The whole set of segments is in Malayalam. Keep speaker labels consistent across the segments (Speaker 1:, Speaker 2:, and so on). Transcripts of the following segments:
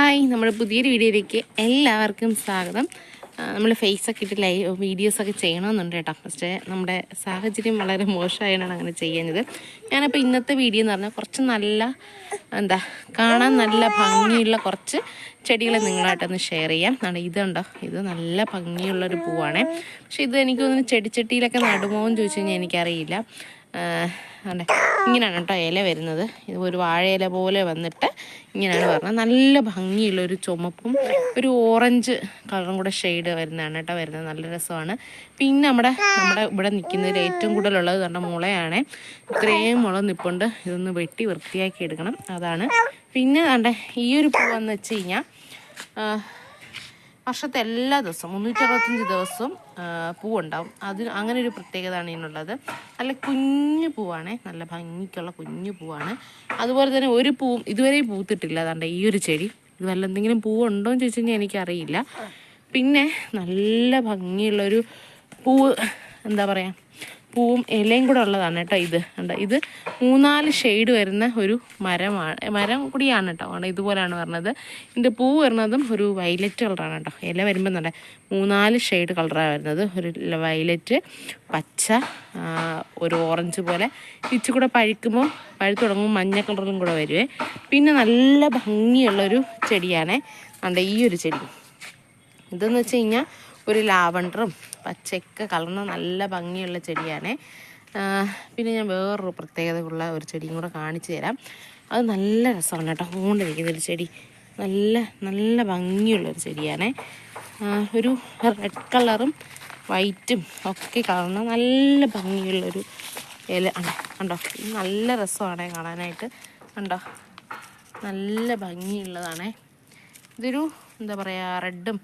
Speaker 1: ഹായ്, നമ്മുടെ പുതിയൊരു വീഡിയോയിലേക്ക് എല്ലാവർക്കും സ്വാഗതം. നമ്മൾ ഫേസൊക്കെ ഇട്ട് ലൈവ് വീഡിയോസൊക്കെ ചെയ്യണമെന്നുണ്ട് കേട്ടോ. പക്ഷേ നമ്മുടെ സാഹചര്യം വളരെ മോശമായാണ് അങ്ങനെ ചെയ്യുന്നത്. ഞാനപ്പോൾ ഇന്നത്തെ വീഡിയോ എന്ന് പറഞ്ഞാൽ കുറച്ച് നല്ല കാണാൻ നല്ല ഭംഗിയുള്ള കുറച്ച് ചെടികൾ നിങ്ങളായിട്ടൊന്ന് ഷെയർ ചെയ്യാം. ഇതുണ്ടോ, ഇത് നല്ല ഭംഗിയുള്ളൊരു പൂവാണേ. പക്ഷെ ഇത് എനിക്ക് തോന്നുന്നു ചെടിച്ചട്ടിയിലൊക്കെ നടുമോ എന്ന് ചോദിച്ചു കഴിഞ്ഞാൽ എനിക്കറിയില്ല. അതെ, ഇങ്ങനെയാണ് കേട്ടോ ഇല വരുന്നത്. ഇത് ഒരു വാഴയില പോലെ വന്നിട്ട് ഇങ്ങനെയാണ് പറഞ്ഞത്. നല്ല ഭംഗിയുള്ളൊരു ചുമപ്പും ഒരു ഓറഞ്ച് കളറും കൂടെ ഷെയ്ഡ് വരുന്നതാണ് കേട്ടോ വരുന്നത്. നല്ല രസമാണ്. പിന്നെ നമ്മുടെ ഇവിടെ നിൽക്കുന്നതിൽ ഏറ്റവും കൂടുതലുള്ളത് കണ്ട മുളയാണ്. ഇത്രയും മുള നിൽപ്പുണ്ട്. ഇതൊന്ന് വെട്ടി വൃത്തിയാക്കി എടുക്കണം, അതാണ്. പിന്നെ ഈ ഒരു പൂവെന്ന് വെച്ച് കഴിഞ്ഞാൽ വർഷത്തെ എല്ലാ ദിവസവും 365 ദിവസവും പൂവുണ്ടാവും. അങ്ങനെ ഒരു പ്രത്യേകതയാണ് ഇതിനുള്ളത്. നല്ല കുഞ്ഞു പൂവാണ്, നല്ല ഭംഗിക്കുള്ള കുഞ്ഞു പൂവാണ്. അതുപോലെ തന്നെ ഒരു പൂവും ഇതുവരെയും പൂത്തിട്ടില്ല. ഈ ഒരു ചെടി ഇത് വല്ല എന്തെങ്കിലും പൂവുണ്ടോ എന്ന് ചോദിച്ചു കഴിഞ്ഞാൽ എനിക്കറിയില്ല. പിന്നെ നല്ല ഭംഗിയുള്ളൊരു പൂവ്, പൂവും ഇലയും കൂടെ ഉള്ളതാണ് കേട്ടോ. ഇത് 3-4 ഷെയ്ഡ് വരുന്ന ഒരു മരം കൂടിയാണ് കേട്ടോ. ഇതുപോലെയാണ് പറഞ്ഞത്. ഇതിൻ്റെ പൂ വരുന്നതും ഒരു വയലറ്റ് കളറാണ് കേട്ടോ. ഇല വരുമ്പോൾ 3-4 ഷെയ്ഡ് കളറാണ് വരുന്നത്. ഒരു വയലറ്റ്, പച്ച, ഒരു ഓറഞ്ച് പോലെ. ഇച്ചിരി കൂടെ പഴുത്തു തുടങ്ങുമ്പോൾ മഞ്ഞ കളറിലും കൂടെ വരുവേ. പിന്നെ നല്ല ഭംഗിയുള്ളൊരു ചെടിയാണ് ഈ ഒരു ചെടി. ഇതെന്ന് വെച്ച് കഴിഞ്ഞാൽ ഒരു ലാവണ്ടറും പച്ചയൊക്കെ കളർന്ന നല്ല ഭംഗിയുള്ള ചെടിയാണ്. പിന്നെ ഞാൻ വേറൊരു പ്രത്യേകതയുള്ള ഒരു ചെടിയും കൂടെ കാണിച്ചു തരാം. അത് നല്ല രസമാണ് കേട്ടോ. കൊണ്ടിരിക്കുന്നൊരു ചെടി നല്ല ഭംഗിയുള്ളൊരു ചെടിയാണ്. ഒരു റെഡ് കളറും വൈറ്റും ഒക്കെ കളർന്ന നല്ല ഭംഗിയുള്ളൊരു ഇല കണ്ടോ. നല്ല രസമാണ് കാണാനായിട്ട്. കണ്ടോ, നല്ല ഭംഗിയുള്ളതാണ്. ഇതൊരു റെഡും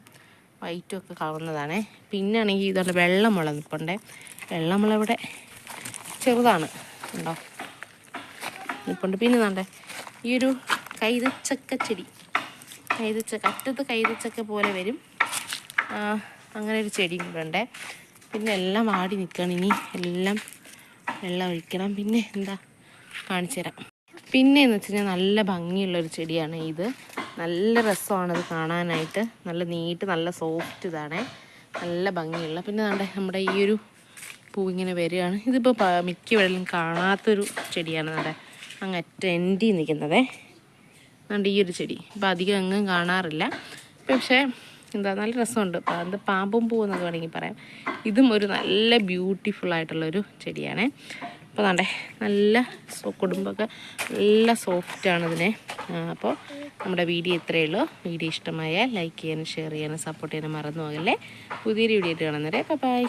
Speaker 1: വൈറ്റും ഒക്കെ കളർന്നതാണ്. പിന്നെ ആണെങ്കിൽ ഇതുകൊണ്ട് വെള്ളമുള നിൽപ്പുണ്ടേ. വെള്ളമുള ഇവിടെ ചെറുതാണ് ഉണ്ടോ നിൽപ്പുണ്ട്. പിന്നെ ഈ ഒരു കൈതച്ചക്ക ചെടി, അറ്റത്ത് കൈതച്ചക്ക പോലെ വരും. അങ്ങനെ ഒരു ചെടിയും കൂടെ ഉണ്ട്. പിന്നെ എല്ലാം ആടി നിൽക്കണം. ഇനി എല്ലാം വെള്ളം ഒഴിക്കണം. പിന്നെ കാണിച്ചു തരാം. പിന്നെയെന്ന് വെച്ച് കഴിഞ്ഞാൽ നല്ല ഭംഗിയുള്ളൊരു ചെടിയാണ് ഇത്. നല്ല രസമാണത് കാണാനായിട്ട്. നല്ല നീട്ട്, നല്ല സോഫ്റ്റ് ഇതാണ്. നല്ല ഭംഗിയുള്ള. പിന്നെ നമ്മുടെ ഈ ഒരു പൂ ഇങ്ങനെ വരികയാണ്. ഇതിപ്പോൾ മിക്കവഴിലും കാണാത്തൊരു ചെടിയാണ്. അങ്ങ് എൻഡി നിൽക്കുന്നതേ. ഈ ഒരു ചെടി ഇപ്പം അധികം എങ്ങും കാണാറില്ല. പക്ഷേ നല്ല രസമുണ്ട്. പാമ്പും പൂ എന്നൊക്കെ വേണമെങ്കിൽ പറയാം. ഇതും ഒരു നല്ല ബ്യൂട്ടിഫുള്ളായിട്ടുള്ളൊരു ചെടിയാണ്. അപ്പോൾ നല്ല കുടുംബമൊക്കെ നല്ല സോഫ്റ്റാണ് ഇതിനെ. അപ്പോൾ നമ്മുടെ വീഡിയോ ഇത്രയേ ഉള്ളൂ. വീഡിയോ ഇഷ്ടമായാൽ ലൈക്ക് ചെയ്യാനും ഷെയർ ചെയ്യാനും സപ്പോർട്ട് ചെയ്യാനും മറന്നു പോകല്ലേ. പുതിയൊരു വീഡിയോ ആയിട്ട് കാണുന്നവരെ ബൈ.